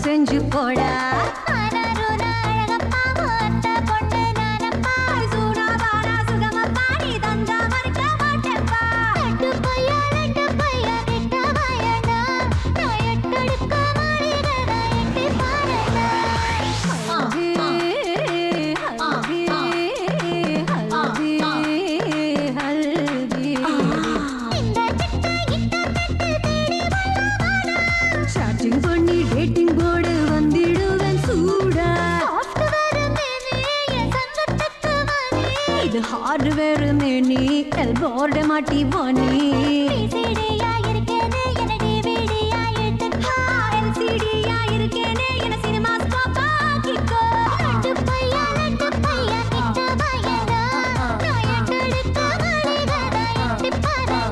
செஞ்சு போடா போர்டு மாட்டி போனி சிடியா இருக்கேனே என்ன டிவிடியா எடுத்துக்கோ எல்சிடியா இருக்கேனே என்ன சினிமா ஸ்டாப் ஆக்கிக்கோ லட்டு பையா கிட்ட பயடா நான் எடுக்க மாட்டேங்கடா எட்டி பாருடா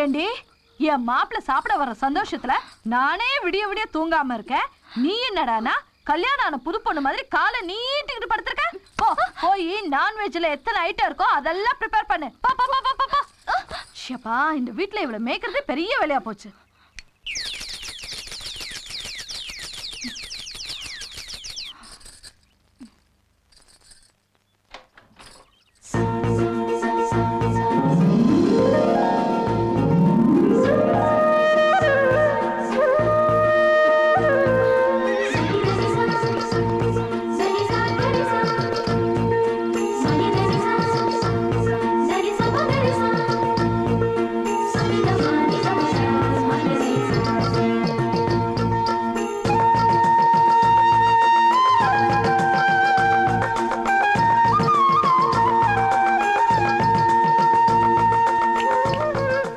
ஏண்டி என் மாப்பிள்ள சாப்பிட வர சந்தோஷத்துல நானே விடிய விடிய தூங்காம இருக்கேன். நீ என்னடானா கல்யாணம் ஆன புது பொண்ணு மாதிரி காலை நீட்டிக்கிட்டு படுத்திருக்க. போய் நான்வெஜ்ல எத்தனை ஐட்டம் இருக்கோ அதெல்லாம் ப்ரிப்பேர் பண்ணு. பா பா பா பா பா. ஷப்பா இந்த வீட்ல இவளை மேய்க்கிறதே பெரிய வேலையா போச்சு.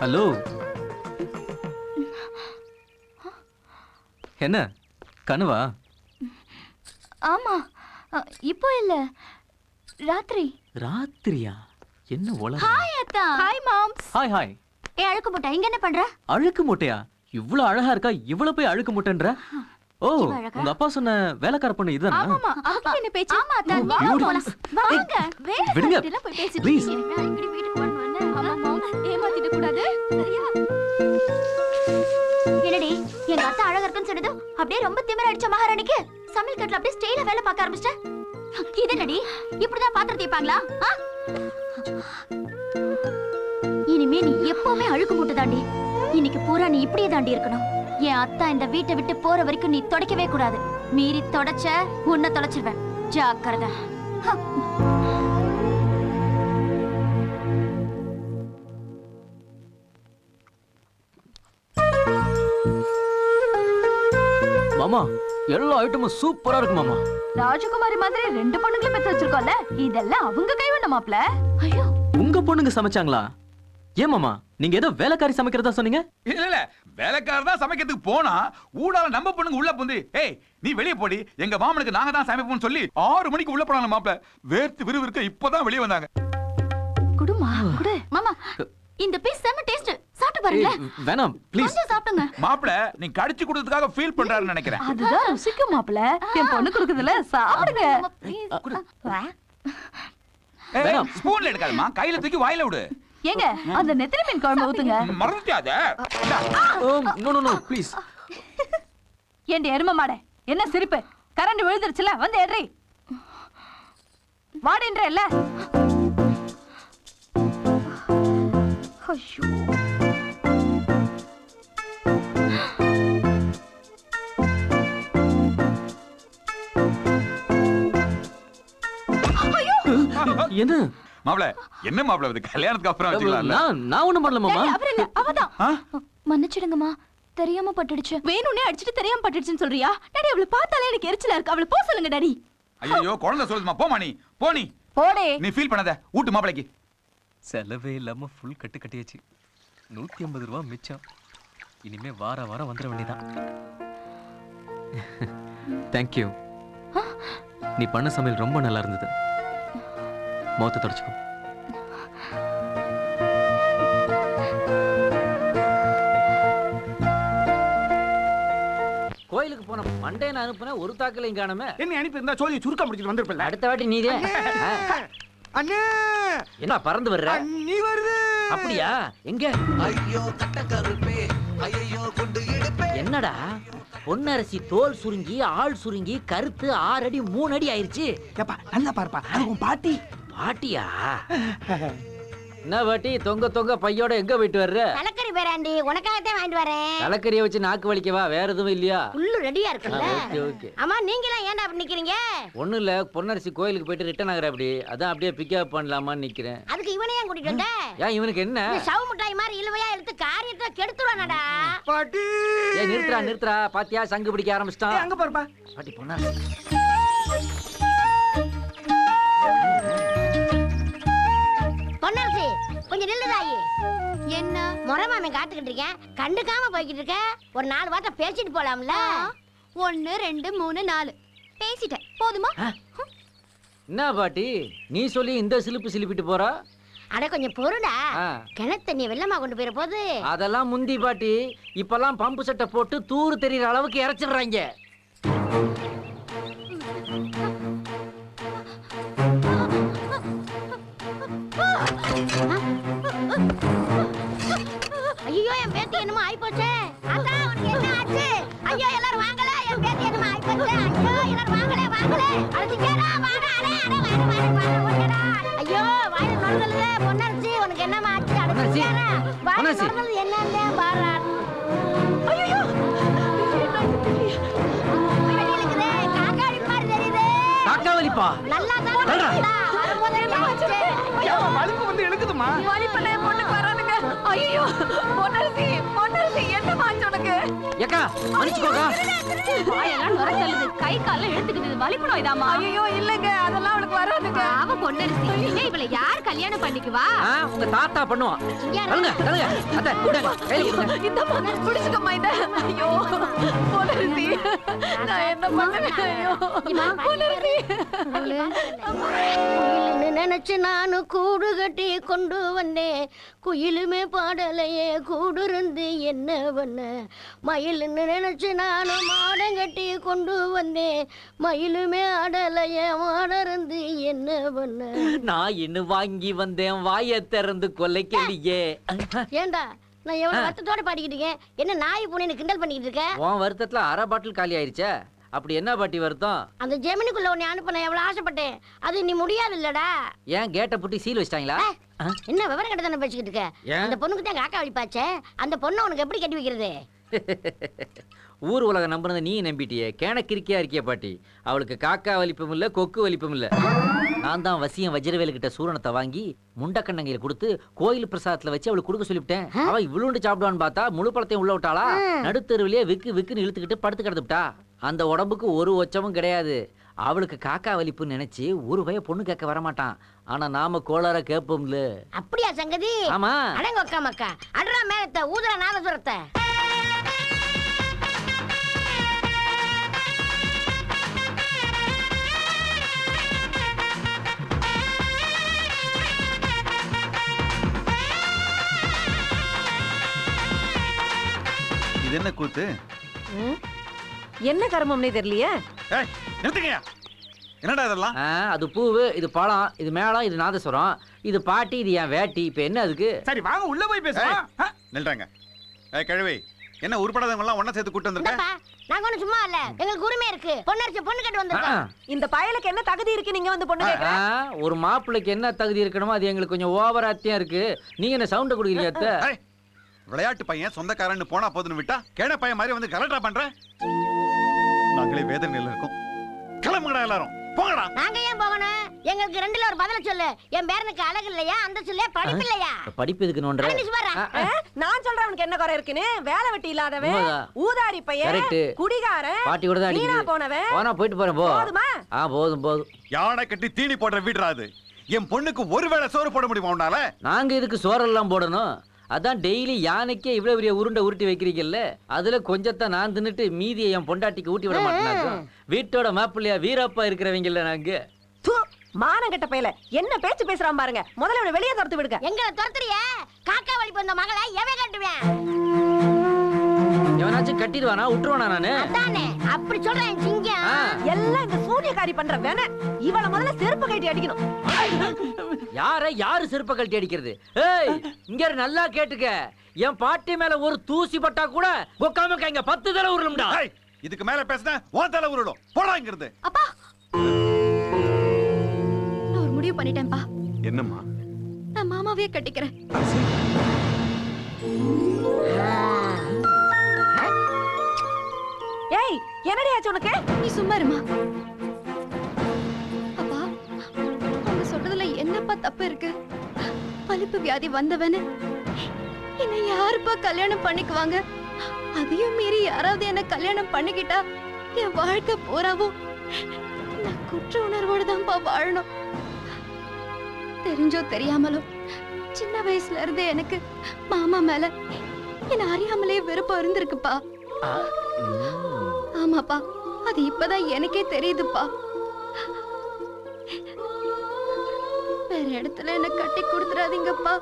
ஹலோ, என்ன கனவா? ஆமா, இப்போ இல்ல, ராத்திரி. ராத்திரியா? என்ன உலகம்? ஹாய் அத்தா. ஹாய் மாம்ஸ். Hi hi. ஏ அழுக்கு மூட்டை, இங்க என்ன பண்ற? அழுக்கு மூட்டையா? இவ்வளவு அழகா இருக்கா, இவ்வளவு போய் அழுக்கு மூட்டைன்ற? ஓ, உங்க அப்பா சொன்ன வேலைக்கார பொண்ணு இதுதானா? ஆமாமா, அவகிட்ட என்ன பேச்சு? ஆமா அத்தா, வாங்க போலாம். வாங்க. விடுங்க. போய் பேசிட்டு ப்ளீஸ். அடிக்கடி வீட்டுக்கு வரணும்னு. ஆமா மாம்ஸ், ஏமாத்திட கூடாது. சரியா? என்னடி, எங்க அத்தா அழகா இருக்குன்னு சொன்னது அப்படியே ரொம்ப திமிர அடிச்ச மகாராணிக்கு சமையல் கட்டுல அப்படியே ஸ்டைலா வேலை பார்க்க ஆரம்பிச்சிட்ட. இது என்னடி, இப்படிதான் பாத்திரம் தேய்ப்பாங்களா? இனிமே நீ எப்பவுமே அழுக்கு மூட்டை தாண்டி. இன்னைக்கு பூரா நீ இப்படியே தாண்டி இருக்கணும். என் அத்தா இந்த வீட்டை விட்டு போற வரைக்கும் நீ தொடக்கவே கூடாது. மீறி தொடச்ச உன்னை தொலைச்சிருவேன். ஜாக்கிரதை. மாமா, எல்லா ஐட்டமும் சூப்பரா இருக்கு மாமா. ராஜகுமாரி மாதிரி ரெண்டு பொண்ணுங்களை பெத்து வச்சிருக்கோம்ல, இதெல்லாம் அவங்க கைவண்ண மாப்ள. ஐயோ, உங்க பொண்ணுங்க சமைச்சாங்களா? ஏன் மாமா, நீங்க ஏதோ வேலைக்காரி சமைக்கிறதா சொன்னீங்க? இல்ல இல்ல, வேலைக்காரர் தான் சமைக்கிறதுக்கு போனா ஊடால நம்ம பொண்ணுங்க உள்ள புந்து ஏய் நீ வெளியே போடி எங்க மாமனுக்கு நாங்க தான் சமைப்போம்னு சொல்லி 6 மணிக்கு உள்ள போனாங்க மாப்பிள வேர்த்து விறுவிறுக்க இப்பதான் வெளியே வந்தாங்க குடுமா குடு மாமா இந்த பீஸ் செம்ம டேஸ்ட் சாப்பிட்டு பாருங்க வேணாம் ப்ளீஸ். கொஞ்சம் சாப்பிடுங்க. மாப்பிள நீ கடிச்சு கொடுத்ததுக்காக ஃபீல் பண்றாருன்னு நினைக்கிறேன். அதுதான் ருசிக்கும் மாப்பிள. என் பொண்ணு கொடுக்குதுல சாப்பிடுங்க. வேணாம். ஸ்பூன்ல எடுக்காதமா கையில தூக்கி வாயில விடு. ஏங்க அந்த நெத்திலி மீன் குழம்பு ஊத்துங்க. மறந்துட்டாத. No no no please. ஏண்டி எரும மாடே என்ன சிரிப்பு? கரண்ட் விழுந்துருச்சுல வந்து ஏறி. வாடின்றல. ஐயோ. என்ன மாப்ள என்ன மாப்ள இது கல்யாணத்துக்கு அப்புறம் வச்சுக்கலாம்ல. நான் ஒண்ணும் பண்ணல மாமா. அப்புறம் இல்ல அவதான். மன்னிச்சிடுங்கம்மா தெரியாம பட்டுடுச்சு. வேணும்னே அடிச்சிட்டு தெரியாம பட்டுடுச்சுன்னு சொல்றியா? டாடி அவளை பார்த்தாலே எனக்கு எரிச்சலா இருக்கு. அவளை போ சொல்லுங்க டாடி. ஐயோ குழந்தை சொல்லுமா போமா நீ போ நீ. போடே. நீ ஃபீல் பண்ணாத ஊட்டு மாப்ளைக்கு. செலவே இல்லாம ஃபுல் கட்டு கட்டியாச்சு. 150 ரூபாய் மிச்சம். இனிமே வாரம் வந்துட வேண்டியதான். Thank you. நீ பண்ண சமையல் ரொம்ப நல்லா இருந்தது. மௌத்த தொடச்சுக்கோ. கோயிலுக்கு போன மண்டே நான் அனுப்புன ஒரு தாக்கலையும் காணமே. என்ன அனுப்பி இருந்தா சோழியை சுருக்க முடிச்சிட்டு வந்திருப்பல. அடுத்த வாட்டி நீதே. அண்ணே என்ன பறந்து வர்ற? நீ வருது. அப்படியா? எங்க? ஐயோ கட்டக்கருப்பே ஐயோ குண்டு இடுப்பே. என்னடா பொன்னரசி தோல் சுருங்கி ஆள் சுருங்கி கருத்து 6 அடி 3 அடி ஆயிருச்சு. ஏப்பா நல்லா பாருப்பா அது உன் பாட்டி. பாட்டியா? என்ன பாட்டி தொங்க தொங்க பையோட எங்க போயிட்டு வர்ற? தலைக்கறி பேராண்டி உனக்காகத்தான் வாங்கிட்டு வரேன். தலைக்கறியை வச்சு நாக்கு வலிக்கவா? வேற எதுவும் இல்லையா? உள்ளு ரெடியா இருக்குல்ல. Okay okay. ஆமா நீங்க எல்லாம் ஏன்டா அப்படி நிக்கிறீங்க? ஒண்ணும் இல்ல பொன்னரசி கோயிலுக்கு போயிட்டு ரிட்டர்ன் ஆகுற அப்படி அதான் அப்படியே பிக்கப் பண்ணலாமான்னு நிக்கிறேன். அதுக்கு இவனையும் கூட்டிட்டு வந்த? ஏன் இவனுக்கு என்ன? இந்த சவு முட்டாய் மாதிரி இழுவையா எடுத்து காரியத்தை கெடுத்துறானடா. பாட்டி ஏய் நிறுத்துறா பாத்தியா சங்கு பிடிக்க ஆரம்பிச்சிட்டான். அங்க பாருப்பா. பாட்டி பொன்னரசி பொன்னரசி கொஞ்சம் நில்லுதாயி. என்ன முறமாமே காத்துக்கிட்டு இருக்கேன் கண்டுக்காம போய்கிட்டு இருக்க. ஒரு 4 வார்த்தை பேசிட்டு போலாம்ல. 1 2 3 4 பேசிட்டேன் போதுமா? என்ன பாட்டி நீ சொல்லி இந்த சிலிப்பு சிலிப்பிட்டு போற? அட கொஞ்சம் பொருடா. ஆ. கிணத்த நீ வெள்ளமா கொண்டு போயிட போது. அதெல்லாம் முந்தி பாட்டி இப்பெல்லாம் பம்பு செட்டை போட்டு தூரு தெரியுற அளவுக்கு இறைச்சிடுறாங்க. ஐயோ என் பேத்தி என்னமோ ஆயிப்போச்சே. அத்தா உனக்கு என்ன ஆச்சு? ஐயோ எல்லாரும் வாங்கல என் பேத்தி என்னமோ ஆயிப்போச்சே. ஐயோ எல்லாரும் வாங்கல அடிச்சேடா வாடா அடே ஓடடா. ஐயோ வாயில நொறுங்கல்ல பொன்னரசி உனக்கு என்னமா ஆச்சு? அடிச்சேடா வாயில நொறுங்கல் என்னன்னு பாரா. ஐயோ வெளியிலக்குதே காக்காளி மாதிரி தெரியுது. காக்கா வலிப்பா நல்லா தான் வரும்போதே ஆச்சு. ஐயோ வலிப்பு வந்து எழுக்குதுமா. வலிப்பல பொண்ணுக்கு வரானுங்க. ஐயோ பொன்னரசி என்ன மாச்சு உனக்கு? ஏக்கா மன்னிச்சுக்கோக்கா. வாயெல்லாம் நுரத்தல்லுது கை கால்ல இழுத்துக்குது வலிப்பு நோய்தாமா. ஐயோ இல்லங்க அதெல்லாம் அவளுக்கு வராதுங்க. அவ பொன்னரசி ஏய் இவளை யார் கல்யாணம் பண்ணிக்குவா? உங்க தாத்தா பண்ணுவான். தள்ளுங்க அத்தை கொடுங்க கையில கொடுங்க. இந்த பொண்ணு பிடிச்சுக்கம்மா இத. ஐயோ பொன்னரசி நான் என்ன பண்ணுவேன்? ஐயோ பொன்னரசி குயிலுன்னு நினைச்சு நானும் கூடு கட்டி கொண்டு வந்தேன். குயிலுமே பாடலையே கூடு இருந்து என்ன பண்ண. மயிலுன்னு நினைச்சு நானும் மாடம் கட்டி கொண்டு வந்தேன். மயிலுமே ஆடலையே மாடம் இருந்து என்ன பண்ண. நான் இன்னும் வாங்கி வந்தேன் வாயை திறந்து கொல்லைக்கலையே. ஏண்டா நான் எவ்வளவு வருத்தத்தோட பாடிக்கிட்டு இருக்கேன். என்ன நாய் பூனை கிண்டல் பண்ணிக்கிட்டு இருக்க? உன் வருத்தத்துல அரை பாட்டில் காலி ஆயிருச்சே. அப்படி என்ன பாட்டி வருத்தம்? அந்த ஜெமினிக்குள்ள உன்னை அனுப்ப நான் எவ்வளவு ஆசைப்பட்டேன். அது நீ முடியாது இல்லடா. ஏன் கேட்டை புட்டி சீல் வச்சிட்டாங்களா? என்ன விவரம் கிட்ட தானே பேசிக்கிட்டு இருக்க? ஏன்? அந்த பொண்ணுக்கு தான் காக்கா வலிப்பாச்சே. அந்த பொண்ணை உனக்கு எப்படி கட்டி வைக்கிறது? ஊர் உலகம் நம்பினதை நீ நம்பிட்டியே. கேணக்கிரிக்கையா இருக்கிய பாட்டி. அவளுக்கு காக்கா வலிப்பும் இல்ல கொக்கு வலிப்பும் இல்ல. நான் தான் வசியம் வஜ்ரவேலு கிட்ட சூரணத்தை வாங்கி முண்டக்கண்ணங்கையில கொடுத்து கோயில் பிரசாதத்துல வச்சு அவளுக்கு கொடுக்க சொல்லிவிட்டேன். அவ இவ்வளோண்டு சாப்பிடுவான்னு பார்த்தா முழு பழத்தையும் உள்ள விட்டாளா. நடுத்தருவிலேயே விக்குன்னு இழுத்துக்கிட்டு படுத்து கிடந்துட்டா. அந்த உடம்புக்கு ஒரு ஒச்சமும் கிடையாது. அவளுக்கு காக்கா வலிப்புன்னு நினைச்சு ஒரு பைய பொண்ணு கேட்க வரமாட்டான். ஆனா நாம கோளார கேட்போம்ல. அப்படியா சங்கதி? ஆமா. அடங்க மக்கா அடரா மேலத்தை ஊதுற நாதசுரத்தை. இது என்ன கூத்து? என்ன கர்மம்னே தெரியலையே. ஏய் நிறுத்துங்கயா. என்னடா இதெல்லாம்? அது பூவு, இது பழம், இது மேளம், இது நாதஸ்வரம், இது பாட்டி, இது என் வேட்டி. இப்ப என்ன அதுக்கு? சரி வாங்க உள்ள போய் பேசலாம். நில்றாங்க. ஏய் கிழவி, என்ன உருப்படாதவங்க எல்லாம் ஒண்ணா சேர்த்து கூட்டி வந்திருக்க? இந்தப்பா, நாங்க ஒண்ணும் சும்மா இல்ல, எங்களுக்கு உரிமை இருக்கு. பொண்ணரிச்ச பொண்ணு கட்டு வந்திருக்கோம். இந்த பயலுக்கு என்ன தகுதி இருக்கு நீங்க வந்து பொண்ணு கேக்குற? ஒரு மாப்பிள்ளைக்கு என்ன தகுதி இருக்கணுமோ அது எங்களுக்கு கொஞ்சம் ஓவராத்தியா இருக்கு. நீங்க என்ன சவுண்ட குடுக்குறீங்க அத்தை? விளையாட்டு பையன் சொந்தக்காரன்னு போனா போதுன்னு விட்டா கேன பையன் மாதிரி வந்து கலெக்டரா பண்ற. நாங்களே வேதனையில இருக்கோம். கிளம்புங்கடா எல்லாரும், போங்கடா. நாங்க ஏன் போகணும்? எங்களுக்கு ரெண்டுல ஒரு பதில சொல்லு. என் பேரனுக்கு அழகு இல்லையா, அந்த சொல்லே படிப்பு இல்லையா? படிப்பு எதுக்கு நோன்ற? நான் சொல்றேன் உனக்கு என்ன குறை இருக்குன்னு. வேலை வெட்டி இல்லாதவன், ஊதாரி பையன், குடிகாரன், பாட்டி கூட தான் வீணா அடிக்குது. போனவன். போனா போயிட்டு போறேன் போ. போதுமா? போதும் போதும். யானை கட்டி தீனி போடுற வீடுறாது. என் பொண்ணுக்கு ஒருவேளை சோறு போட முடியுமா உன்னால? நாங்க இதுக்கு சோறெல்லாம் போடணும். அதான் டெய்லி யானைக்கே இவ்வளவு பெரிய உருண்டை உருட்டி வைக்கிறீங்கல்ல, அதுல கொஞ்சத்தான் நான் தின்னுட்டு மீதியை என் பொண்டாட்டிக்கு ஊட்டி விட மாட்டேனாக்கும். வீட்டோட மாப்பிள்ளையா வீரப்பா இருக்கிறவங்கல்ல நாங்க. மானம் கெட்ட பையல என்ன பேச்சு பேசுறான் பாருங்க. முதல்ல இவனை வெளியே துரத்து விடுங்க. எங்களை துரத்துறிய காக்கா வழி வந்த மகளை எவன் கட்டுவேன்? எவனாச்சும் கட்டிடுவானா விட்டுருவானா நானு? அதானே அப்படி சொல்றேன் சிங்கம். எல்லாம் இந்த சூனியக்காரி பண்ற வேண. இவள முதல்ல செருப்பு கட்டி அடிக்கணும். யாரு செருப்ப கழட்டி அடிக்கிறது? ஏய் இங்க நல்லா கேட்டுக்க. என் பாட்டி மேல ஒரு தூசி பட்டா கூட கொக்காம கைங்க 10 தடவை உருளும்டா. இதுக்கு மேல பேசினா உன் தலை உருளும். போடா இங்கிருந்து. அப்பா, நான் ஒரு முடிவு பண்ணிட்டேன்ப்பா. என்னம்மா? நான் மாமாவே கட்டிக்கிறேன். ஏய் என்னடி ஆச்சு உனக்கு? நீ சும்மா இருமா. அப்பா, அவங்க சொல்றதுல என்னப்பா தப்பு இருக்கு? பலிப்பு வியாதி வந்தவனு என்ன யாருப்பா கல்யாணம் பண்ணிக்குவாங்க? அதையும் மீறி யாராவது என்ன கல்யாணம் பண்ணிக்கிட்டா என் வாழ்க்கை பூராவும் நான் குற்ற உணர்வோடு தான்ப்பா வாழணும். தெரிஞ்சோ தெரியாமலோ சின்ன வயசுல இருந்தே எனக்கு மாமா மேல என்ன அறியாமலே விருப்பம் இருந்திருக்குப்பா. ஆமாப்பா, அது இப்பதான் எனக்கே தெரியுதுப்பா. வேற இடத்துல என்ன கட்டி கொடுத்துறாதீங்கப்பா.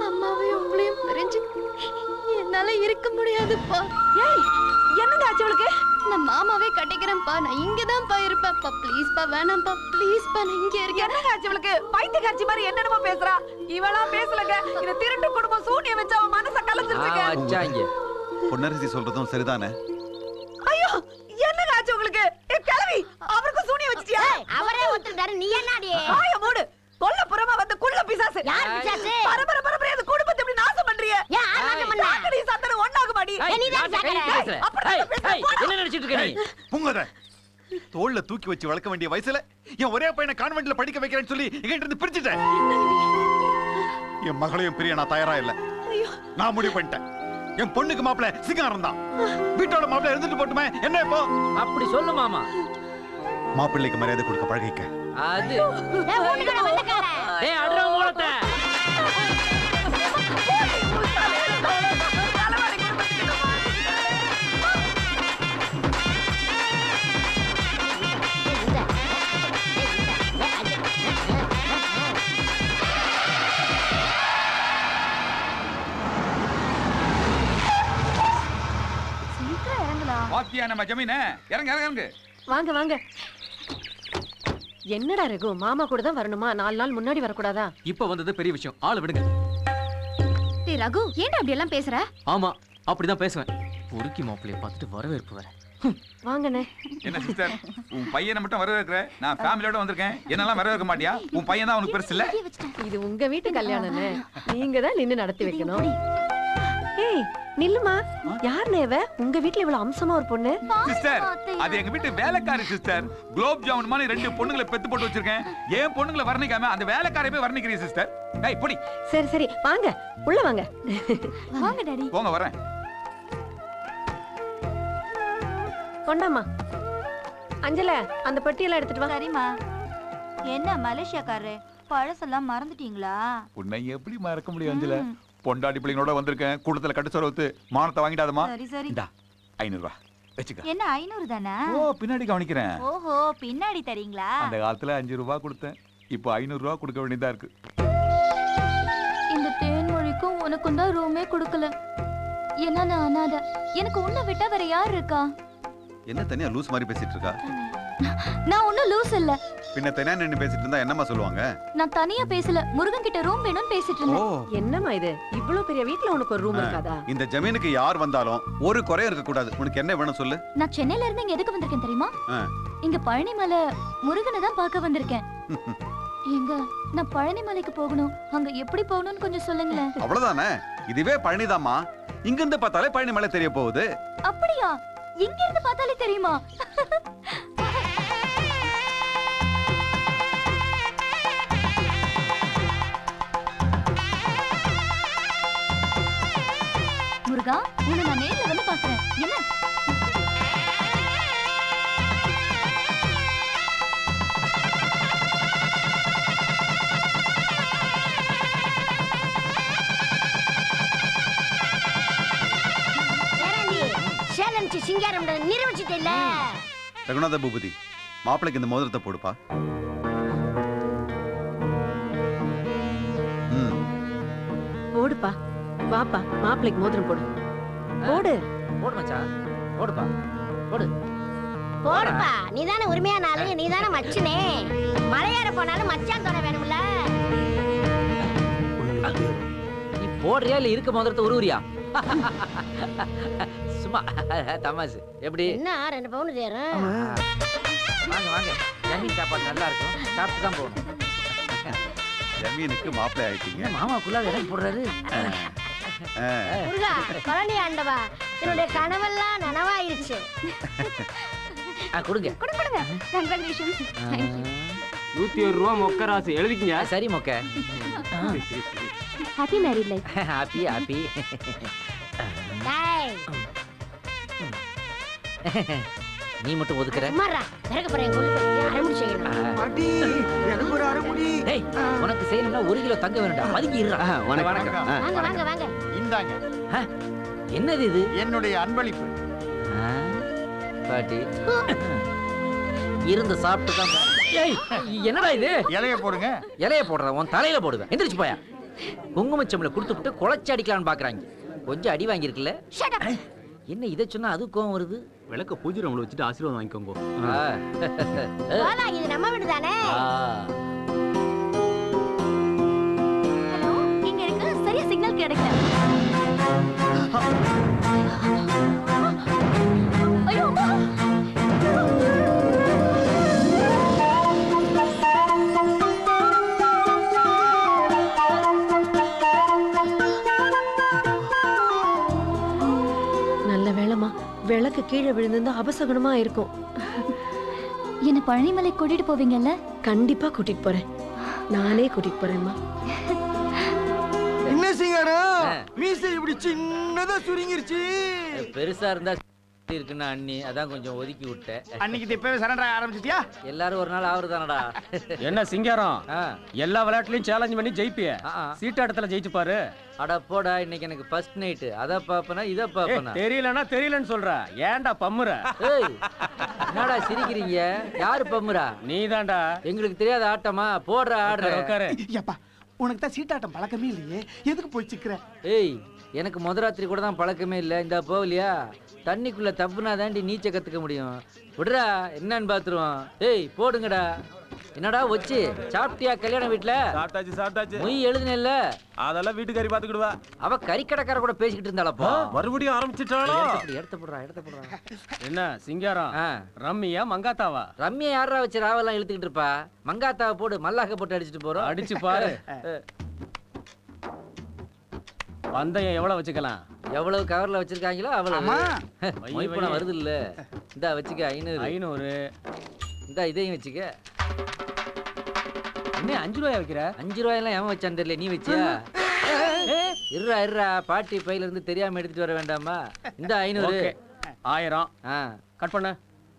அம்மாவையும் உங்களையும் பிரிஞ்சு என்னால இருக்க முடியாதுப்பா. ஏய் என்னங்க ஆச்சு உனக்கு? நான் மாமாவே கட்டிக்கிறேன்ப்பா. நான் இங்கதான்ப்பா இருப்பேன்ப்பா. ப்ளீஸ்ப்பா, வேணாம்ப்பா. ப்ளீஸ்ப்பா, நான் இங்க இருக்கேன். என்னங்க ஆச்சு உனக்கு? பைத்தியக்காரச்சி மாதிரி என்னென்னமோ பேசுறா. இவளா பேசலங்க. இந்த திருட்டு குடும்பம் சூனியம் வச்சு அவன் மனச கலந்துருச்சுங்க. வச்சாங்க. பொன்னரசி சொல்றதும் சரிதானே? ஐயோ என்னங்க ஆச்சு உங்களுக்கு? கிளவி அவருக்கு சூனியம் வச்சிட்டியா? அவரே ஒத்துட்டாரு, நீ என்னடி? ஆய மூடு. கொல்ல புறமா வந்து குள்ள பிசாசு. யார் பிசாசு? பரபர அந்த குடும்பத்தை இப்படி நாசம் பண்றியே. ஏன் நாசம் பண்ண? நீ சத்தன ஒண்ணாக மாடி. நீ தான் சாக்கற. என்ன நினைச்சிட்டு இருக்க நீ? புங்கத. தோள்ல தூக்கி வச்சு வளர்க்க வேண்டிய வயசுல என் ஒரே பையனை கான்வென்ட்ல படிக்க வைக்கிறேன்னு சொல்லி என்கிட்ட இருந்து பிரிச்சுட்டேன். என் மகளையும் பிரிய நான் தயாரா இல்ல. நான் முடிவு பண்ணிட்டேன். என் பொண்ணுக்கு மாப்பிள்ள சிங்காரம் தான். வீட்டோட மாப்பிள்ள இருந்துட்டு போட்டுமே என்ன இப்போ? அப்படி சொல்லு மாமா. மாப்பிள்ளைக்கு மரியாதை கொடுக்க பழகிக்க. அது ஏய் ஊனுக்கு வந்தக்கார. ஏய் அடற மூலத்தை. பாத்தியா நம்ம ஜமீன? இறங்க இறங்க. வாங்க வாங்க. என்னடா ரகு, மாமா கூட தான் வரணுமா? 4 நாள் முன்னாடி வரக்கூடாதா? இப்ப வந்தது பெரிய விஷயம். ஆளை விடுங்க. டேய் ரகு, ஏன்டா அப்படி எல்லாம் பேசுற? ஆமா, அப்படிதான் பேசுவேன். பொறுக்கி மாப்பிள்ளைய பார்த்துட்டு வரவேற்பு வேற. வாங்கண்ணே. என்ன சிஸ்டர், உன் பையனை மட்டும் வரவேற்கிற? நான் ஃபேமிலியோட வந்திருக்கேன். என்னெல்லாம் வரவேற்க மாட்டியா? உன் பையன் தான் உனக்கு பெருசு இல்ல? இது உங்க வீட்டு கல்யாணம்னே. நீங்க தான் நின்னு நடத்தி வைக்கணும். ஏய் நில்லுமா. யார் நேவ? உங்க வீட்ல இவ்வளவு அம்சமா ஒரு பொண்ணு? சிஸ்டர், அது எங்க வீட்டு வேலைக்காரி சிஸ்டர். குலோப் ஜாமுன் மாதிரி 2 பொண்ணுங்களை பெத்து போட்டு வச்சிருக்கேன். ஏன் பொண்ணுங்களை வர்ணிக்காம அந்த வேலைக்காரை போய் வர்ணிக்கிறீங்க சிஸ்டர். டேய் போடி. சரி சரி வாங்க உள்ள வாங்க. வாங்க டாடி. போங்க வரேன். கொண்டாமா. அஞ்சல அந்த பெட்டியெல்லாம் எடுத்துட்டு வா. சரிம்மா. என்ன மலேசியாக்காரரு, பழசெல்லாம் மறந்துட்டீங்களா? உன்னை எப்படி மறக்க முடியும் அஞ்சல? பொண்டாடி பிள்ளைங்களோட வந்திருக்கேன். கூட்டத்துல கட்டு சோறு ஊத்து. மானத்தை வாங்கிடாதமா? சரி சரி. இந்தா 500 ரூபாய் வெச்சுக்க. என்ன 500 தானா? ஓ பின்னாடி கவனிக்கிறேன். ஓஹோ, பின்னாடி தரீங்களா? அந்த காலத்துல 5 ரூபாய் கொடுத்தேன். இப்போ 500 ரூபாய் கொடுக்க வேண்டியதா இருக்கு. இந்த தேன்மொழிக்கும் உனக்கும் தான் ரூமே கொடுக்கல. ஏன்னா நான் அனாதை. எனக்கு உன்னை விட்டா வேற யார் இருக்கா? என்ன தனியா லூஸ் மாதிரி பேசிட்டு இருக்கா? நான் ஒன்னும் லூஸ் இல்ல. பின்ன தனியா நின்னு பேசிட்டு இருந்தா என்னம்மா சொல்லுவாங்க? நான் தனியா பேசல, முருகன் கிட்ட ரூம் வேணும்னு பேசிட்டு ஓ, இருந்தேன். என்னம்மா இது இவ்வளவு பெரிய வீட்ல உனக்கு ஒரு ரூம் இருக்காதா? இந்த ஜமீனுக்கு யார் வந்தாலும் ஒரு குறையும் இருக்க கூடாது. உனக்கு என்ன வேணும் சொல்லு. நான் சென்னையில இருந்து இங்க எதுக்கு வந்திருக்கேன் தெரியுமா? ஆ. இங்க பழனிமலை முருகனை தான் பார்க்க வந்திருக்கேன். எங்க நான் பழனிமலைக்கு போகணும். அங்க எப்படி போகணும்னு கொஞ்சம் சொல்லுங்களேன். அவ்வளவுதானே? இதுவே பழனிதாம்மா. இங்க இருந்து பார்த்தாலே பழனி மலை தெரிய போகுது. அப்படியா? இங்க இருந்து பார்த்தாலே தெரியுமா? முருகா, உன்னை நான் நேர்ல வந்து பார்க்கறேன். என்ன? பேராண்டி, சேலம் சிங்காரம் நிரூபிச்சிட்டு இல்ல. ரகுநாத பூபதி, மாப்பிளைக்கு இந்த மோதிரத்தை போடுப்பா. ம். போடுப்பா, வாப்பா, மாப்பிளைக்கு மோதிரம் போடு. போடு. போடு மச்சான், போடுப்பா, போடு. போடுப்பா, நீதானே உரிமையான ஆளு, நீதானே மச்சனே. மலையாற போனாலும் மச்சான் துணை வேணும்ல. நீ போடுறியா இல்ல இருக்க மோதிரத்தை உருவுறியா? சும்மா தமாசு. எப்படி? என்ன 2 பவுன் தேரும். வாங்க வாங்க, ஜமீன் சாப்பாடு நல்லா இருக்கும், சாப்பிட்டு தான் போகணும். ஜமீனுக்கு மாப்பிள்ளை ஆயிட்டீங்க. மாமாக்குள்ள இடம் போடுறாரு. முருகா, பழனி ஆண்டவா, என்னுடைய கனவெல்லாம் நனவாயிருச்சு. கொடுங்க. கொடுங்க. Congratulations. Thank you. 101 ரூபா மொக்க ராசு எழுதிக்கங்க. சரி மொக்க. Happy married life. Happy happy. டேய், நீ மட்டும் ஒதுக்குற. சும்மாடா, பிறகு பிறகு கொண்டு போய் அரைமுடி செய்யணும். பாட்டி எனக்கு ஒரு அரைமுடி. டேய், உனக்கு செய்யணும்னா 1 கிலோ தங்க வேணும்டா. பதுங்கி இருடா. வணக்கம். வாங்க வாங்க வாங்க. இந்தாங்க என்னது இது? என்னுடைய அன்பளிப்பு. பாட்டி இருந்து சாப்பிட்டு தான். ஏய், என்னடா இது? இலைய போடுங்க. இலைய போடுற உன் தலையில போடுவேன். எந்திரிச்சு போயா. குங்குமச்சம்ல கொடுத்துட்டு குழச்சி அடிக்கலான்னு பாக்குறாங்க. கொஞ்சம் அடி வாங்கியிருக்குல்ல. Shut up. என்ன இதை சொன்னா அது கோவம் வருது? விளக்க பூஜை ரூம்ல வச்சுட்டு ஆசீர்வாதம் வாங்கிக்கோங்க. போடா, இது நம்ம வீடு தானே. ஹலோ, இங்க எனக்கு சரியா சிக்னல் கிடைக்கல. ஐயோ அம்மா. நல்ல வேளைமா, விளக்கு கீழே விழுந்திருந்தா அபசகுணமா இருக்கும். என்ன பழனிமலை கூட்டிட்டு போவீங்கல்ல? கண்டிப்பா கூட்டிட்டு போறேன். நானே கூட்டிட்டு போறேன்மா. என்ன சிங்காரம் மீசை இப்படி சின்னதா சுருங்கிருச்சு. பெருசா இருந்தா இருக்குன்னா அண்ணி அதான் கொஞ்சம் ஒதுக்கி விட்டேன். அன்னைக்கு இப்பவே சரண்டர் ஆரம்பிச்சிட்டியா? எல்லாரும் ஒரு நாள் ஆவறதானடா. என்ன சிங்காரம், எல்லா விளையாட்டுலயும் சேலஞ்ச் பண்ணி ஜெயிப்பிய. சீட்டாட்டத்துல ஜெயிச்சு பாரு. அட போடா, இன்னைக்கு எனக்கு ஃபர்ஸ்ட் நைட். அத பாப்பனா இத பாப்பனா? தெரியலன்னா தெரியலன்னு சொல்ற. ஏன்டா பம்முற? ஏய், என்னடா சிரிக்கிறீங்க? யாரு பம்முறா? நீதான்டா. எங்களுக்கு தெரியாத ஆட்டமா? போடுற ஆடுற. உட்காரு. ஏப்பா, உனக்கு தான் சீட்டாட்டம் பழக்கமே இல்லையே, எதுக்கு போய் சிக்கிற? ஏய், எனக்கு முதராத்திரி கூட தான் பழக்கமே இல்லை. இந்த போகலையா? தண்ணிக்குள்ள தப்புனா தாண்டி நீச்சல் கத்துக்க முடியும். விடுறா, என்னன்னு பாத்துருவோம். ஏய் போடுங்கடா. என்னடா வச்சு சாப்பிட்டியா கல்யாண வீட்டுல? சாப்பிட்டாச்சு. மொய் எழுதுனேல்ல? அதெல்லாம் வீட்டுக்காரி பாத்துக்கிடுவா. அவ கறிக்கடைக்கார கூட பேசிக்கிட்டு இருந்தாளப்பா. மறுபடியும் ஆரம்பிச்சிட்டாளோ? எடுத்து போடுறா. என்ன சிங்காரம், ரம்மியா மங்காத்தாவா? ரம்யா யாரா வச்சு ராவெல்லாம் இழுத்துக்கிட்டு இருப்பா? மங்காத்தாவை போடு, மல்லாக்க போட்டு அடிச்சுட்டு போறோம். அடிச்சு பாரு. பந்தயம் எவ்வளவு வச்சுக்கலாம்? எவ்வளவு கவர்ல வச்சிருக்காங்களோ அவ்வளவு. ஆமா. மொய்ப்பணம் வருது இல்ல? இந்தா வச்சுக்க 500. இந்தா இதையும் வச்சுக்க. என்ன 5 ரூபாய் வைக்கிற? 5 ரூபாயெல்லாம் ஏன் வச்சான்னு தெரியல, நீ வச்சியா? இருறா, பாட்டி பையில இருந்து தெரியாம எடுத்துட்டு வர வேண்டாமா? இந்த 500. 1000 கட் பண்ண.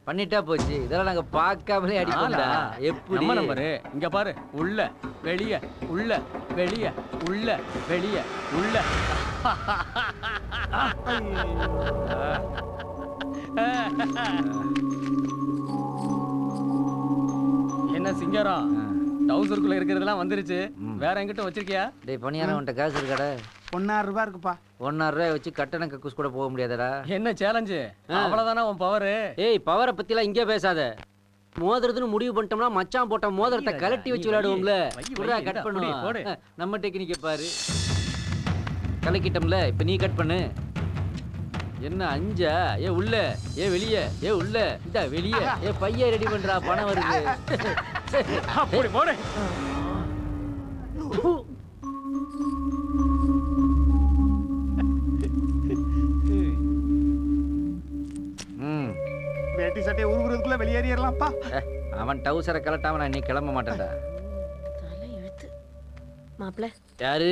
பண்ணிட்டா போச்சு. இதெல்லாம் நாங்க பார்க்காமலே அடிப்போம்டா. எப்படி நம்ம நம்பரு இங்க பாரு. உள்ள வெளிய உள்ள வெளிய உள்ள வெளிய உள்ள. என்ன சிங்காரம், டவுசருக்குள்ள இருக்கிறதெல்லாம் வந்துருச்சு. வேற எங்கிட்ட வச்சிருக்கியா? டேய் பணியாரம், உன்கிட்ட காசு இருக்காடா? 1,000 ரூபாய் இருக்குப்பா. 1,000 ரூபாய் வச்சு கட்டணம் கக்கூஸ் கூட போக முடியாதடா. என்ன சேலஞ்சு? அவ்வளவுதானா உன் பவர்? ஏய் பவரை பத்திலாம் இங்கே பேசாத. மோதிரத்துன்னு முடிவு பண்ணிட்டோம்னா மச்சான் போட்ட மோதிரத்தை கலட்டி வச்சு விளையாடுவோம்ல. புறா கட் பண்ணுவோம். நம்ம டெக்னிக்கை பாரு. கலக்கிட்டோம்ல, இப்ப நீ கட் பண்ணு. என்ன 5? ஏ உள்ள, ஏ வெளியே, ஏ உள்ள, இந்த வெளியே, ஏ பைய ரெடி பண்றா, பணம் வருது. அப்படி போடு. ம். வேட்டி சட்டையை உருவுறதுக்குள்ள வெளியேறிடலாம்ப்பா. அவன் டவுசரை கலட்டாம நான் இன்னைக்கு கிளம்ப மாட்டேன்டா. தலை எழுத்து. மாப்பிள்ள யாரு?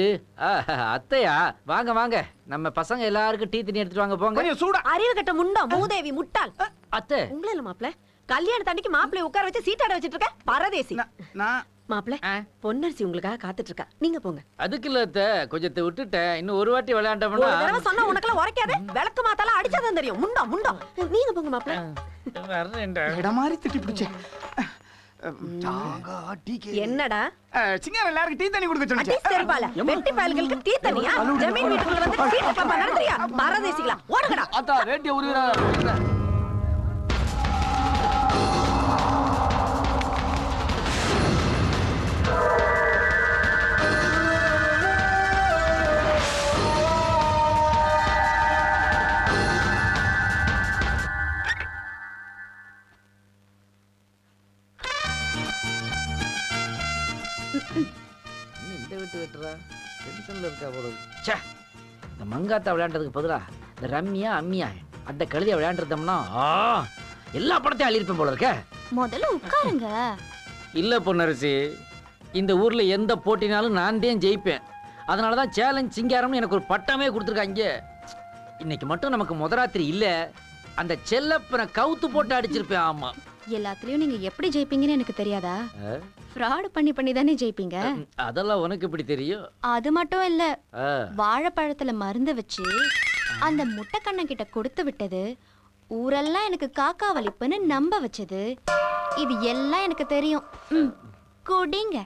அத்தையா? வாங்க வாங்க, நம்ம பசங்க எல்லாருக்கும் டீ தண்ணி எடுத்துட்டு வாங்க போங்க. கொஞ்சம் சூடா. அறிவு கட்ட முண்டா மூதேவி முட்டாள். அத்தை உங்களே இல்ல மாப்பிள்ள, கல்யாணத்தன்னைக்கு மாப்பிள்ளைய உட்கார வச்சு சீட்டாட வச்சிட்டு இருக்க பரதேசி. நான் மாப்பிள்ள பொன்னரசி உங்களுக்காக காத்துட்டு இருக்கா, நீங்க போங்க. அதுக்கு இல்ல அத்தை, கொஞ்சத்தை விட்டுட்டேன். இன்னும் ஒரு வாட்டி ஒரு விளையாண்டோம்னா தடவை சொன்னா உனக்கெல்லாம் உரைக்காதே. விளக்கு மாத்தால அடிச்சாதான் தெரியும். முண்டா முண்டா. நீங்க போங்க மாப்பிள்ள. இடம் மாதிரி திட்டி பிடிச்சேன். என்னடா சிங்காரம் எல்லாருக்கும் டீ தண்ணி கொடுக்க அடி சொன்னேன். செருப்பால வெட்டி பயல்களுக்கு டீ தண்ணியா? ஜமீன் வீட்டுக்குள்ள வந்து சீட்டு பாப்பா நடத்துறியா? பரதேசிகளா ஓடுங்கடா. அத்தா வேட்டிய உருவிரா. இந்த விட்டு வெட்டுறா, டென்ஷன்ல இருக்கா போல. ச்சே, இந்த மங்காத்தா விளையாண்டதுக்கு பதிலா இந்த ரம்மியா அம்மியா அந்த கழுதியை விளையாண்டுருந்தோம்னா எல்லா படத்தையும் அள்ளிருப்பேன் போல இருக்க. முதல்ல உட்காருங்க. இல்ல பொன்னரசி, இந்த ஊர்ல எந்த போட்டினாலும் நான் தான் ஜெயிப்பேன். அதனாலதான் சேலஞ்ச் சிங்காரம்னு எனக்கு ஒரு பட்டமே கொடுத்துருக்காங்க. இன்னைக்கு மட்டும் நமக்கு முதராத்திரி இல்ல, அந்த செல்லப்பனை கவுத்து போட்டு அடிச்சிருப்பேன். ஆமா, எல்லாத்துலயும் நீங்க எப்படி ஜெயிப்பீங்கன்னு எனக்கு தெரியாதா? ஃப்ராட் பண்ணி தானே ஜெயிப்பீங்க. அதெல்லாம் உனக்கு எப்படி தெரியும்? அது மட்டும் இல்ல, வாழைப்பழத்துல மருந்து வச்சு அந்த முட்டைக்கண்ணன் கிட்ட கொடுத்து விட்டது, ஊரெல்லாம் எனக்கு காக்கா வலிப்புன்னு நம்ப வச்சது, இது எல்லாம் எனக்கு தெரியும். குடிங்க.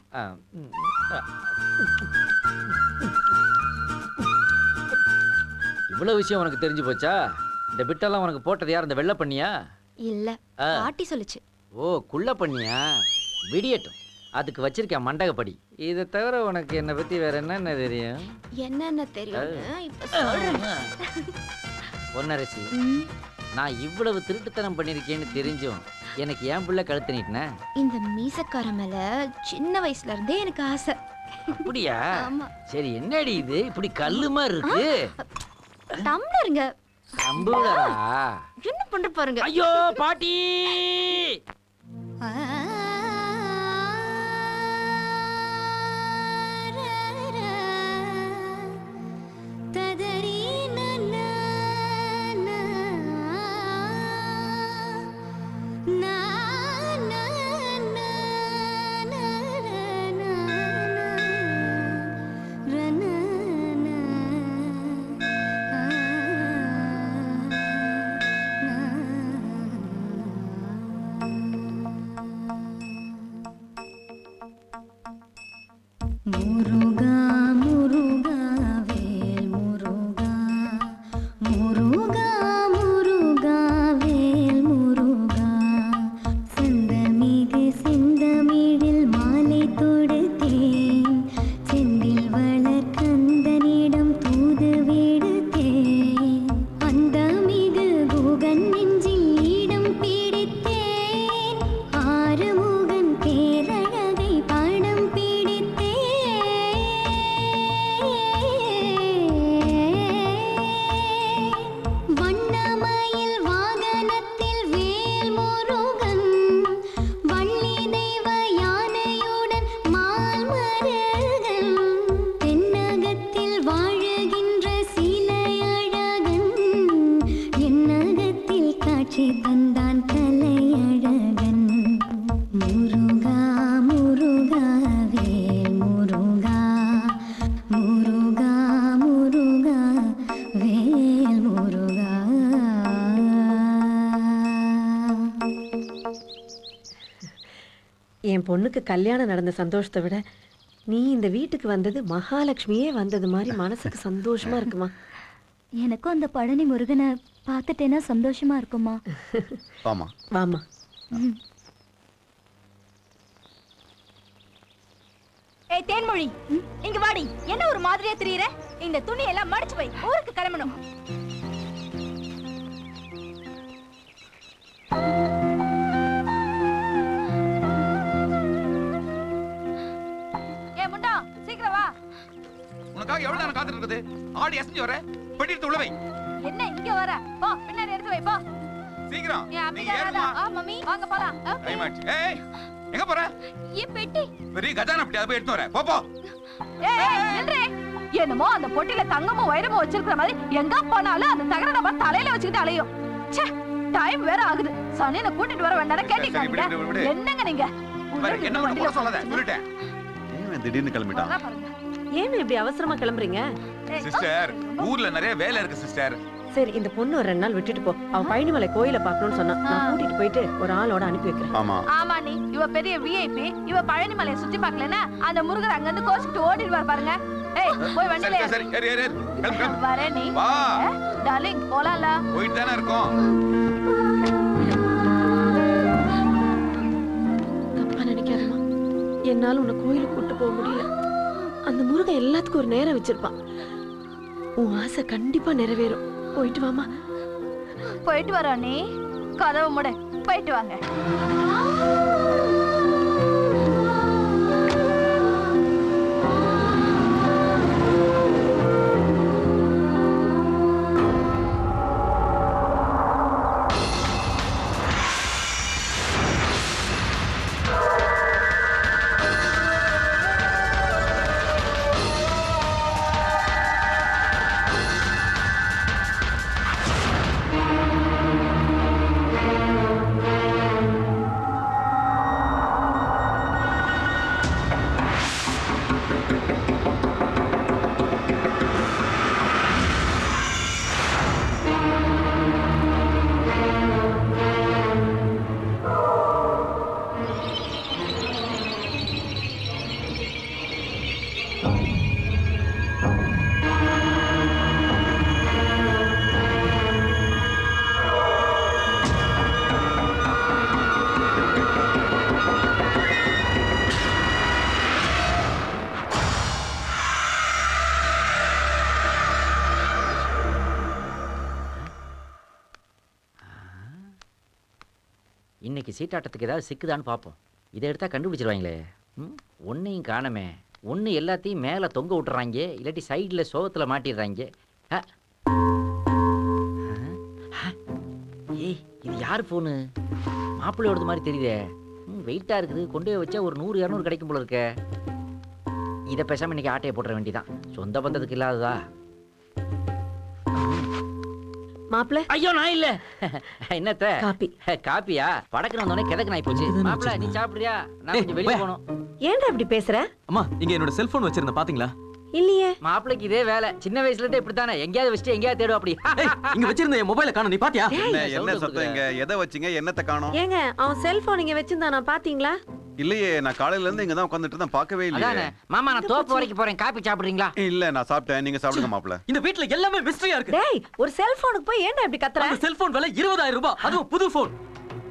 இவ்வளவு விஷயம் உனக்கு தெரிஞ்சு போச்சா? இந்த பிட்டெல்லாம் உனக்கு போட்டது யார்? இந்த வெள்ளை பண்ணியா? இல்ல, பாட்டி சொல்லுச்சு. ஓ, குள்ள பண்ணியா? விடியட்டும், அதுக்கு வச்சிருக்கேன் மண்டகப்படி. இதை தவிர உனக்கு என்னை பத்தி வேற என்னென்ன தெரியும்? என்னென்ன தெரியும் இப்ப சொல்றேன். பொன்னரசி, நான் இவ்வளவு திருட்டுத்தனம் பண்ணிருக்கேன்னு தெரிஞ்சும் எனக்கு ஏன் புள்ள கழுத்து நீட்டின? இந்த மீசக்கார மேல சின்ன வயசுல இருந்தே எனக்கு ஆசை. அப்படியா? ஆமா. சரி, என்னடி இது இப்படி கல்லு மாதிரி இருக்கு? டம்ளருங்க. அம்புடா. என்ன பண்ற பாருங்க. ஐயோ பாட்டி! என் பொண்ணுக்கு கல்யாணம் நடந்த சந்தோஷத்தை விட நீ இந்த வீட்டுக்கு வந்தது மகாலட்சுமியே வந்தது மாதிரி மனசுக்கு சந்தோஷமா இருக்குமா? எனக்கும் அந்த பழனி முருகனை பார்த்துட்டேன்னா சந்தோஷமா இருக்குமா? ஆமா வாமா. ஏய் தேன்மொழி, இங்க வாடி. என்ன ஒரு மாதிரியா தெரியற? இந்த துணி எல்லாம் மடிச்சு வை, ஊருக்கு கிளம்பணும். ஏ முண்டா, சீக்கிரம் வா. உனக்காக எவ்வளவு நேரம் காத்துட்டு இருக்குது? ஆடி அசைஞ்சு வர, பெட்டி எடுத்து உள்ள வை. என்ன இங்க வர? போ, பின்னாடி எடுத்து வை, போ. சீக்கிரம் ஏ நீ அம்பிகா ஏறுமா. ராதா, மம்மி வாங்க போலாம். டைம் ஆச்சு. ஏய் எங்க போற? என் பெட்டி பெரிய கஜானா பெட்டி அதை போய் எடுத்து வர. போ போ. ஏய் நில்றே. என்னமோ அந்த பொட்டில தங்கமும் வைரமும் வச்சிருக்கிற மாதிரி எங்க போனாலும் அந்த தகர நம்ம தலையில வச்சுக்கிட்டு அலையும். ச்சே, டைம் வேற ஆகுது. சனியனை கூட்டிட்டு வர வேண்டாம் சரி, விடு, விடு, கேட்டீங்க. விடு. என்னங்க நீங்க? பாரு, என்ன மட்டும் போக சொல்லாத. சொல்லிட்டேன். ஏன் திடீர்னு கிளம்பிட்டான்? அதான் பாருங்க. ஏன் இப்படி அவசரமா கிளம்புறீங்க? ஏய், சிஸ்டர், ஊர்ல நிறைய வேலை இருக்கு சிஸ்டர். சரி, இந்த பொண்ணு ஒரு 2 நாள் விட்டுட்டு போ. அவ பழனிமலை கோயில பாக்கணும்னு சொன்னா. நான் கூட்டிட்டு போயிட்டு ஒரு ஆளோட அனுப்பி வைக்கிறேன். ஆமா. ஆமா நீ இவ பெரிய விஐபி. இவ பழனி மலையை சுத்தி பார்க்கலனா அந்த முருகர் அங்க இருந்து கோச்சிட்டு ஓடிடுவார் பாருங்க. ஏய் போய் வண்டில சரி சரி ஏறு ஏறு ஏறு. கிளம்பு கிளம்பு. வரே நீ. வா. டார்லிங் போலாம்ல. போயிட்டு தானே இருக்கோம். தப்பா நினைக்காதம்மா. என்னால உன்னை கோயிலுக்கு கூட்டு போக முடியல. அந்த முருகன் எல்லாத்துக்கும் ஒரு நேரம் வச்சிருப்பான். உன் ஆசை கண்டிப்பா நிறைவேறும். போயிட்டு வாமா. போயிட்டு வரோ நீ. கதவு மூடு. போயிட்டு வாங்க. இன்னைக்கு சீட்டாட்டத்துக்கு ஏதாவது சிக்குதான்னு பார்ப்போம். இதை எடுத்தா கண்டுபிடிச்சிருவாங்களே. ஒன்னையும் காணமே. ஒன்று எல்லாத்தையும் மேலே தொங்க விட்டுறாங்க, இல்லாட்டி சைடில் சோகத்தில் மாட்டிடுறாங்க. ஏய் இது யார் ஃபோனு? மாப்பிள்ளையோடது மாதிரி தெரியுதே. வெயிட்டாக இருக்குது. கொண்டு போய் வச்சா ஒரு 100-200 கிடைக்கும் போல இருக்க. இதை பேசாமல் இன்னைக்கு ஆட்டையை போட்டுற வேண்டியதான். சொந்த பந்தத்துக்கு இல்லாததா? மாப்பிள்ள, ஐயோ நான் இல்ல. என்னத்த காப்பி. காப்பியா? படக்குன்னு வந்தோடனே கிதக்கு நாய் போச்சு. மாப்பிள்ள நீ சாப்பிடுறியா? நான் கொஞ்சம் வெளியே போகணும். ஏன்டா இப்படி பேசுற? அம்மா இங்க என்னோட செல்போன் வச்சிருந்தேன் பாத்தீங்களா? இல்லையே. மாப்பிள்ளைக்கு இதே வேலை. சின்ன வயசுல இருந்தே இப்படித்தானே. எங்கேயாவது வச்சுட்டு எங்கேயாவது தேடும் அப்படி. இங்க வச்சிருந்த என் மொபைலை காணோம். நீ பாத்தியா? என்ன சத்தம் இங்க? எதை வச்சீங்க? என்னத்தை காணோம்? ஏங்க அவன் செல்போன் இங்க வச்சிருந்தானா பாத்தீங்களா? இல்லையே, நான் காலையில இருந்து இங்க தான் உட்கார்ந்துட்டு இருந்தேன், பார்க்கவே இல்லையே. அதானே மாமா, நான் தோப்பு வரைக்கும் போறேன். காப்பி சாப்பிடுறீங்களா? இல்ல நான் சாப்பிட்டேன், நீங்க சாப்பிடுங்க மாப்ள. இந்த வீட்ல எல்லாமே மிஸ்டரியா இருக்கு. டேய், ஒரு செல்போனுக்கு போய் ஏன்டா இப்படி கத்துற? அந்த செல்போன் விலை 20,000 ரூபாய். அதுவும் புது போன்.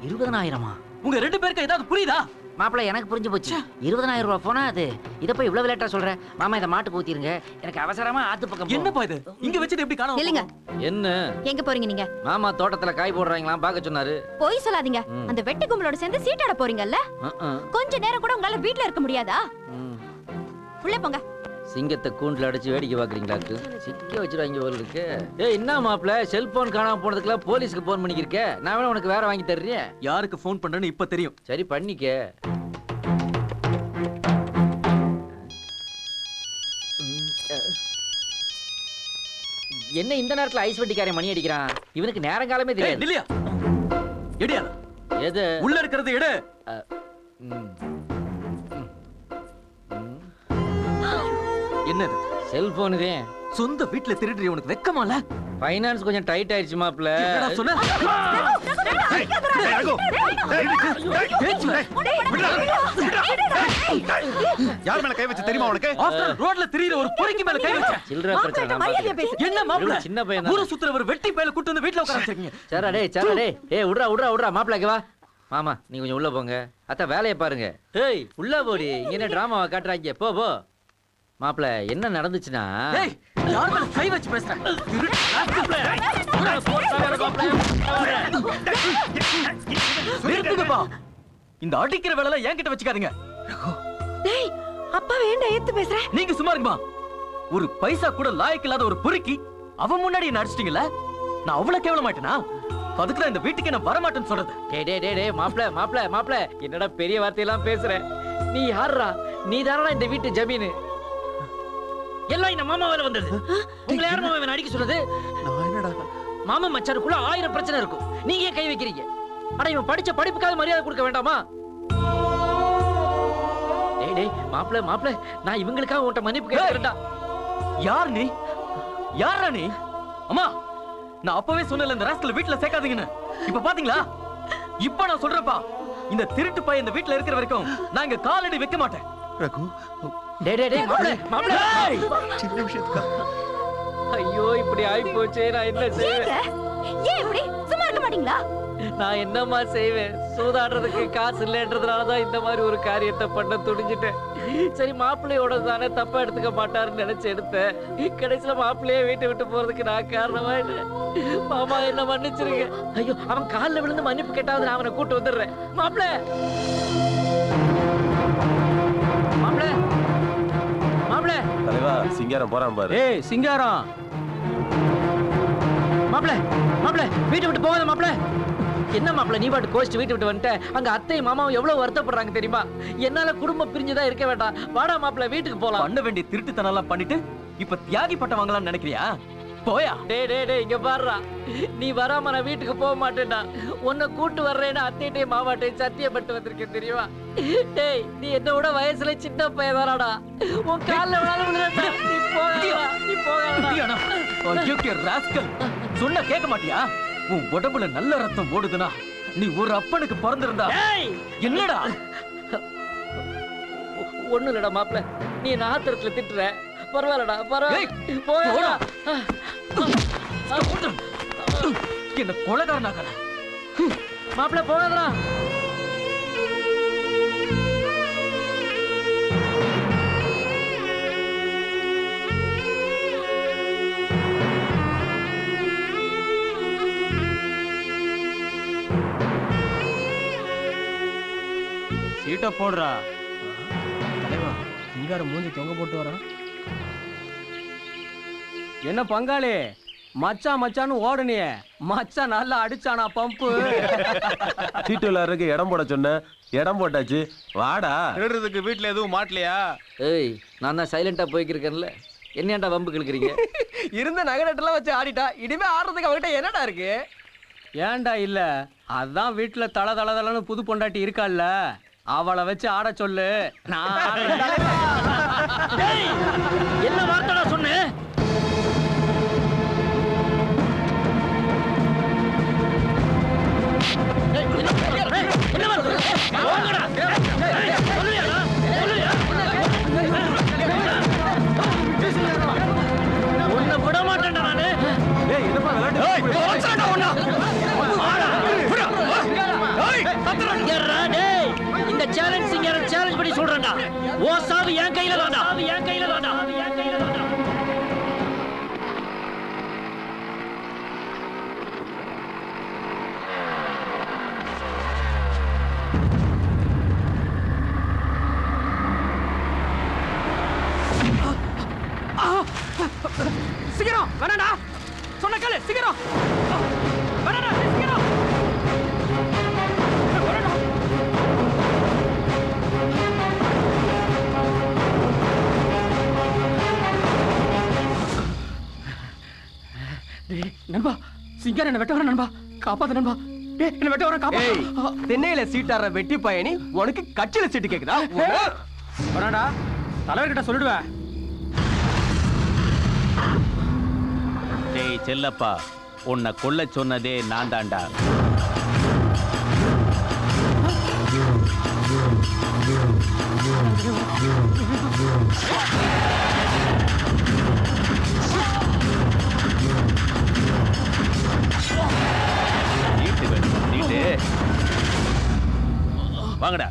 20,000? உங்க 2 பேருக்கு ஏதாவது புரியுதா? மாப்பிள்ள எனக்கு புரிஞ்சு போச்சு. 20,000 ரூபாய் போனா அது. இதை போய் இவ்வளவு லேட்டா சொல்ற? மாமா இதை மாட்டுக்கு ஊத்திருங்க. எனக்கு அவசரமா ஆத்து பக்கம் என்னப்பா இது? இங்க வச்சது எப்படி காணோம்? இல்லங்க. என்ன? எங்க போறீங்க நீங்க? மாமா தோட்டத்துல காய் போடுறாங்களாம், பார்க்க சொன்னாரு. போய் சொல்லாதீங்க. அந்த வெட்டி கும்பலோட சேர்ந்து சீட்டாட போறீங்கல்ல? கொஞ்ச நேரம் கூட உங்களால வீட்ல இருக்க முடியாதா? உள்ள போங்க. சிங்கத்தை கூண்டுல அடிச்சு வேடிக்கை பாக்குறீங்களாக்கு? சிக்க வச்சிருவாங்க போல இருக்கு. ஏய் என்ன மாப்பிள்ள, செல்போன் காணாம போனதுக்குலாம் போலீஸ்க்கு போன் பண்ணிக்கிருக்க? நான் வேணா உனக்கு வேற வாங்கி தர்றேன். யாருக்கு போன் பண்றேன்னு இப்ப தெரியும். சரி பண்ணிக்க. என்ன இந்த நேரத்துல ஐஸ் வட்டிக்காரன் மணி அடிக்கிறான்? இவனுக்கு நேரங்காலமே தெரியாது. இல்லையா? எடியா? எது உள்ள இருக்கிறது எடு. என்னது? செல்போன் இதே. சொந்த வீட்டுல திருடுறீ, உனக்கு வெக்கமால? ஃபைனான்ஸ் கொஞ்சம் டைட் ஆயிடுச்சு மாப்ள. என்னடா சொன்ன? யார் மேல கை வச்சு தெரியுமா உனக்கு? ரோட்ல திரியிற ஒரு பொறுக்கி மேல கை வச்ச. சில்லற பிரச்சனை நான் பாத்துக்கிறேன். என்ன மாப்ள? சின்ன பையன் ஊரு சுத்துற ஒரு வெட்டி பையல கூட்டி வந்து வீட்ல உட்கார வச்சிருக்கீங்க. சரா டேய். ஏய் விட்றா மாப்ள இங்க வா. மாமா நீ கொஞ்சம் உள்ள போங்க. அத்தா வேலையை பாருங்க. ஏய் உள்ள போடி. இங்க என்ன டிராமாவா காட்டுறாங்க? போ. மாப்ள என்ன நடந்துச்சுன்னா, ஏய் யார் மேல கை வச்சு பேசுற? நிறுத்துங்கப்பா. இந்த அடிக்கிற வேலை என்கிட்ட வச்சுக்காதீங்க. டேய் அப்பா வேண்டாம், ஏத்து பேசுற. நீங்க சும்மா இருங்கம்மா. ஒரு பைசா கூட லாயக்கு இல்லாத ஒரு பொறுக்கி அவன் முன்னாடி என்ன அடிச்சிட்டீங்கல்ல? நான் அவ்வளவு கேவலமாயிட்டேனா? அதுக்குதான் இந்த வீட்டுக்கு நான் வரமாட்டேன்னு சொல்றது. டேய் மாப்ள என்னடா பெரிய வார்த்தையெல்லாம் பேசுற? நீ யாருடா? நீ தானடா இந்த வீட்டு ஜமீனு. எல்லாம் இந்த மாமா வேலை வந்தது. உங்களை யார் மாமா வேலை அடிக்க சொல்றது? நான் என்னடா மாமா மச்சாருக்குள்ள 1000 பிரச்சனை இருக்கும். நீங்க ஏன் கை வைக்கிறீங்க? ஆனா இவன் படிச்ச படிப்புக்காக மரியாதை கொடுக்க வேண்டாமா? டேய் மாப்ள நான் இவங்களுக்காக உன்கிட்ட மன்னிப்பு கேட்கிறேன்டா. யார் நீ? யாரா நீ? அம்மா நான் அப்பவே சொன்னல இந்த ராஸ்கல் வீட்ல சேர்க்காதீங்கன்னு. இப்ப பாத்தீங்களா? இப்ப நான் சொல்றேன்ப்பா, இந்த திருட்டு பையன் இந்த வீட்ல இருக்கிற வரைக்கும் நான் இங்க காலடி வைக்க மாட்டேன். ரகு, டேய் மாப்ள சின்ன விஷயத்துக்கா ஐயோ இப்படி ஆயி போச்சே. நான் என்ன செய்வேன்? ஏன் இப்படி சும்மா இருக்க மாட்டீங்களா? நான் என்னம்மா செய்வேன்? சூதாடுறதுக்கு காசு இல்லைன்றதுனாலதான் இந்த மாதிரி ஒரு காரியத்தை பண்ண துணிஞ்சிட்டேன். சரி மாப்பிள்ளையோட தானே தப்பா எடுத்துக்க மாட்டாருன்னு நினைச்சு எடுத்தேன். கடைசியில மாப்பிள்ளையே வீட்டை விட்டு போறதுக்கு நான் காரணமா இல்லை. மாமா என்ன மன்னிச்சிருங்க. ஐயோ அவன் காலில் விழுந்து மன்னிப்பு கேட்டாவது நான் அவனை கூட்டு வந்துடுறேன். மாப்பிள்ள தலைவா சிங்காரம் போறான் பாரு. ஏய் சிங்காரம், மாப்பிள்ள வீட்டை விட்டு போகாத மாப்பிள்ள. என்ன மாப்பிள்ள நீ பாட்டு கோச்சிட்டு வீட்டு விட்டு வந்துட்ட? அங்க அத்தை மாமாவும் எவ்வளவு வருத்தப்படுறாங்க தெரியுமா? என்னால குடும்பம் பிரிஞ்சுதான் இருக்க வேண்டாம். வாடா மாப்பிள்ள வீட்டுக்கு போலாம். பண்ண வேண்டிய திருட்டுத்தனம் எல்லாம் பண்ணிட்டு இப்ப தியாகி பட்டம் வாங்கலாம்னு நினைக்கிறியா? போயா. டேய் இங்க பாருடா. நீ வராம நான் வீட்டுக்கு போக மாட்டேன்டா. உன்னை கூட்டு வர்றேன்னு அத்தைட்டையும் மாமாட்டையும் சத்தியப்பட்டு வந்திருக்கேன் தெரியுமா? டேய் நீ என்ன விட வயசுல சின்ன பையன் தானடா. உன் காலில் விழாலும் விழுறா. நீ போகடா. சொன்ன கேட்க மாட்டியா? உன் உடம்புல நல்ல ரத்தம் ஓடுதுன்னா நீ ஒரு அப்பனுக்கு பிறந்திருந்தா என்னடா? ஒண்ணு இல்லடா மாப்பிள்ள, நீ என்ன ஆத்திரத்துல திட்டுற. பரவாயில்லடா பரவாயில்ல. என்ன கொலைகாரனாக்கற மாப்பிள்ள போகாதடா. சீட்டை போடுறா. தலைவா சிங்காரம் மூஞ்சி தொங்க போட்டு வரான். என்ன பங்காளி மச்சான்னு ஓடுனியே, மச்சான் நல்லா அடிச்சானா பம்பு? சீட்டு விளையாடுறதுக்கு இடம் போட சொன்ன, இடம் போட்டாச்சு. வாடா. திருடுறதுக்கு வீட்டுல எதுவும் மாட்டலையா? ஏய் நான் தான் சைலண்டா போய்க்கிருக்கேன்ல, என்னேண்டா வம்பு கிழக்குறீங்க? இருந்த நகரட்டெல்லாம் வச்சு ஆடிட்டா, இனிமே ஆடுறதுக்கு அவகிட்ட என்னடா இருக்கு? ஏன்டா இல்ல, அதான் வீட்டுல தளன்னு புது பொண்டாட்டி இருக்கால்ல, அவளை வச்சு ஆட சொல்லு. நான் என்ன வார்த்தைடா சொன்னேன்? உன்னை விட மாட்டேன்டா நானு. இந்த சேலஞ்ச் சேலஞ்ச் பண்ணி சொல்றேன்டா. ஓ சாவு என் கையில தான்டா. சீக்கிரம் வேணாடா, சொன்ன கேளு. சீக்கிரம் வேணாடா, சீக்கிரம். நண்பா சிங்காரம் என்ன வெட்ட வர நண்பா, காப்பாத்து நண்பா. என்ன வெட்ட வர காப்பாத்து. தென்னையில சீட்டார வெட்டி பயணி உனக்கு கட்சியில சீட்டு கேக்குதா? வேணாடா, தலைவர்கிட்ட சொல்லிடுவேன். டேய் செல்லப்பா, உன்னை கொல்ல சொன்னதே நான் தான்டா. நீட்டு வேணும், நீட்டு. வாங்கடா.